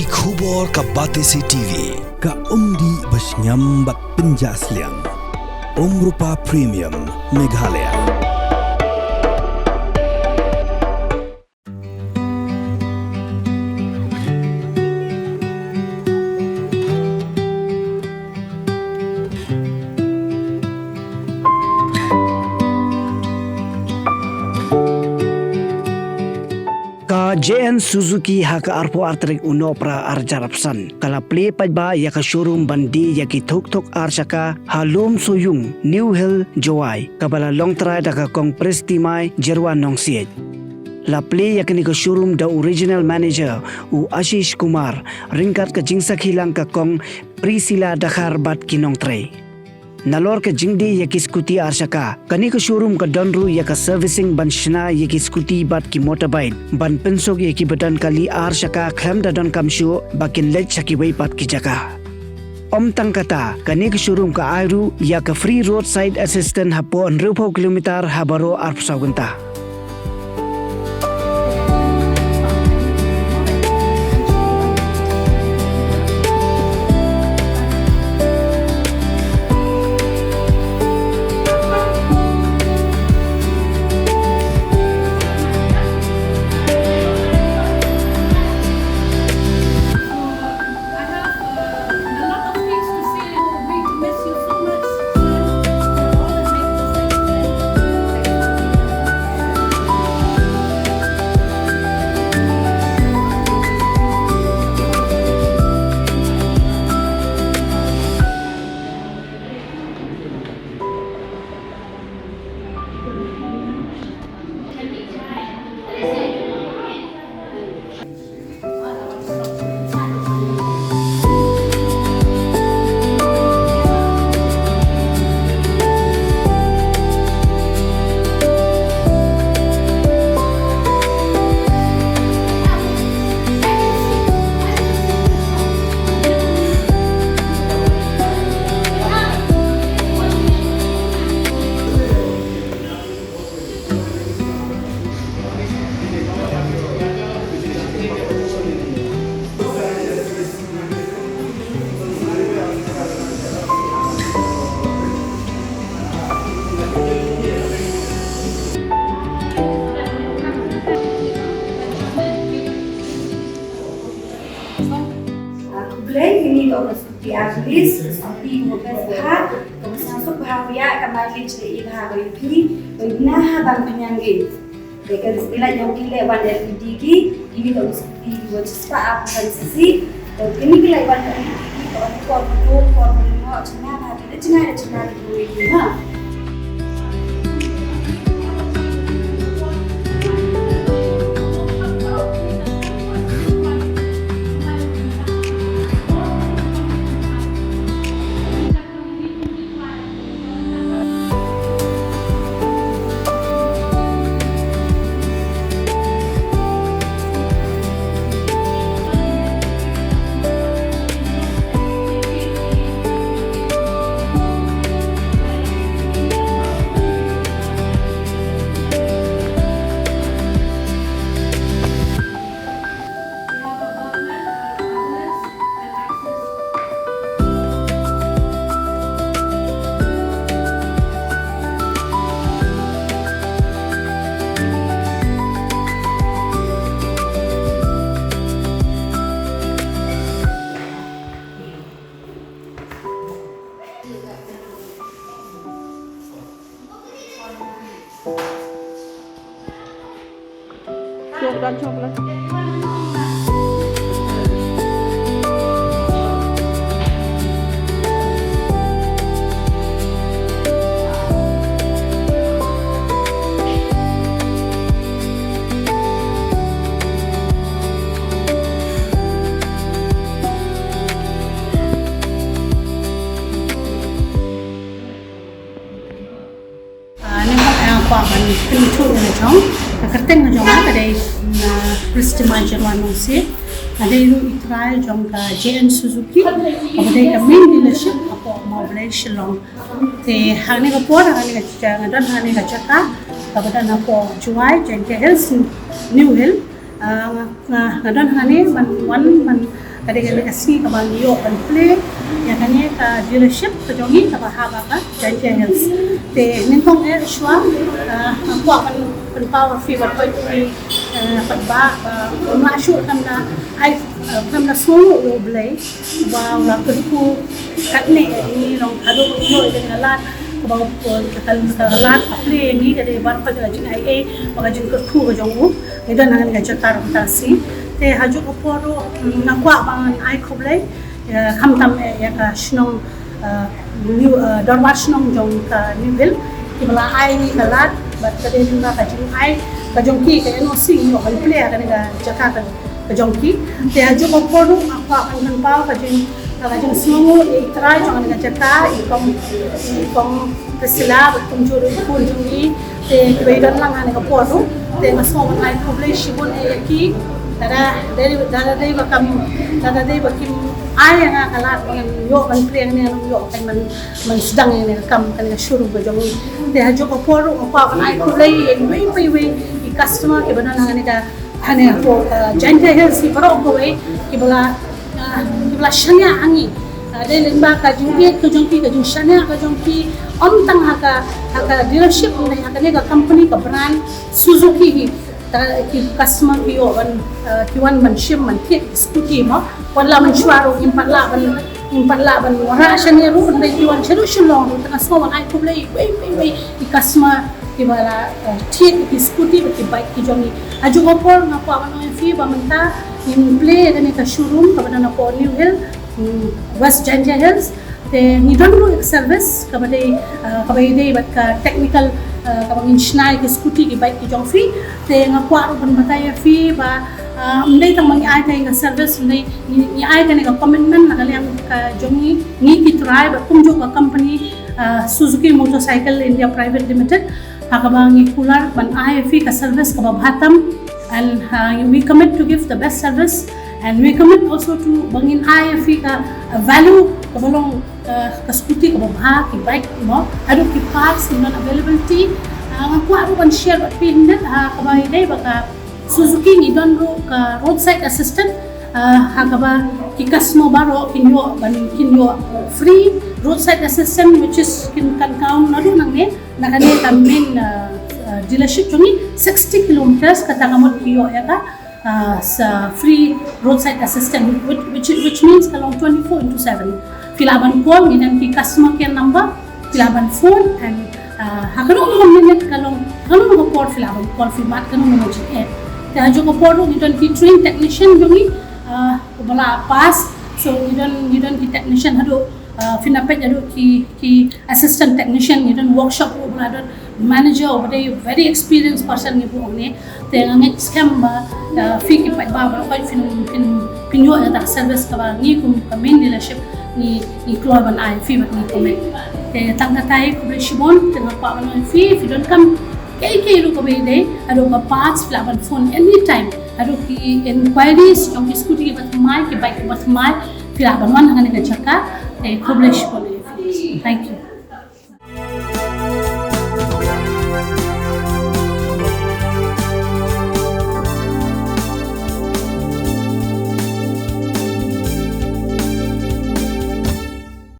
Ki khubor ka Batesi TV. Ka umdi basnyambak penjaslian. Rupa Premium Meghalaya. JN Suzuki haka arpo artrik uno pra arjarapsan. Kala Plie pajba yaka showroom bandi yaki thok archaka ha Loomsooïung Newhill Jowai. Kabala long try daka kong prestimai jerwa nong siet. La Plie yakni ka showroom da original manager u Ashish Kumar ringkat ka jingsak hilang ka kong Priscilla dakhar bat kinong tray. Nalor ka jingdi yaki skuti arshaka kani ka showroom ka donru yaka servicing ban shna yaki skuti bat ki motorbike ban pensok yaki badan kali arshaka kham da don kamshu bakin lech shaki wei pat ki jaka om tangkata kani ka showroom ka airu yaka free roadside assistant hapo 10 kilometer habaro arpsagunta. Ini untuk seperti habis, seperti mobil sehat, masuk bahaya kembali jadi bahaya lebih, benar bang penyangga. Dekat istilah yang kita lewat dari digi, ini untuk seperti wajib apa dan sisi, ini kita lewat dari digi, kalau korban cina itu. Coklat. Pintu ngejong, kerteng ngejong ada dari peristiwa Jerman nongsi, ada itu Israel jong ka JN Suzuki, apa dari ka main dealership apa mau beli Shillong, te hane ka por hane ka jangan dan hane ka jaka, kepada apa Jowai, Newhill, ngadan hane man kadang kasi kabang yo kan Plie ya kanya ka dealership ka jongi ka bahaba ka Hills te nintong shwa aku akan power fever ko pagba ma sure kan na ai kan na solo lo blay wa la ko katne ni long ado no dengan lat kabang ko lat Plie ni dari bar pa jing ai magajin ko thu ka jongu ida nangan ga jatar tasi te hajuk oporo nakwa bang ai khoblai khamtam ya ka shnong new dorwar shnong jong ka Newhill ibla ai ni galat bat kade dunga ka jing ai ka jongki ka no sing yo kan Plie ka ga jakarta ka jongki te hajuk oporo akwa kan pau ka jing semua try jangan dengan cetak ikong pesila betul juru pun jungi te kebetulan lang ane kaporu te masuk online publish pun ki dari bakim ayah nga kalat dengan yo kan Plie ni yo kan man sedang ni kam kan Showroom ke jangi te hajo kaporu apa kan ai publish we customer ke benar lang ane ka ane ko Jowai Hills ki baro ko we ki bala shania angi ada lemba ka jungki ke jungki ke jung shania ka jungki om tang haka dealership ni haka ne ka company ka brand Suzuki ki customer ki yo ki wan man shim man kit scooty ma wala man shwaro impalla ban wara shania ru ndai ki wan chelu shulong tanga so wan ai kublai we ki customer ki bala kit ki scooty ki bike ki jongi aju opor ngapo awan fi ba menta in Plie kami ke Showroom kepada napo Newhill West Jowai Hills te ni dulu service kepada ide bat ka technical kabang insnai ke scooty ki bike ki jongfi te ngapo aru ban bataya fi ba ndai tang mangi ai ka service ndai ni ai ka ne ka commitment na kalian ka jongi ni ki try ba kumjo ka company Suzuki Motorcycle India Private Limited hakabang ikular ban ai fi ka service ka bahatam and we commit to give the best service and we commit also to bangin IFE ka value kabalong ka scooty ka babha ki bike mo adu ki parts non availability ngaku aru ban share at pindet kabay day baka Suzuki ni don ro ka roadside assistant hakaba ki kasmo baro kinyo free roadside assistant which is kin kan kaun nadu nang ne nakane ka main dealership jungi 60 kilometers katangamot kiyo ya ka sa free roadside assistant which means kalong 24/7 filaban call minan ki customer care number filaban phone and hakano ko minute kalong ko port filaban call fi mat kanu mo ji ta jo ko port ni don ki train technician jungi bala pass so you don't ki technician hado finapet ado ki assistant technician you don't workshop ko bala manager over there very experienced person ni bu ne te ngit scam ba fi ki pa ba ko fin yo ta service ka ba ni kum main dealership ni keluar ban ai fi ni komen te tangga tai ko shibon te ngapa ban fi if you don't come kai lu ko be dei ado ka parts flaban phone anytime ado ki inquiries jong ki scooty ki bat mai ki bike ki bat mai flaban wan ngane ka chaka te ko shibon thank you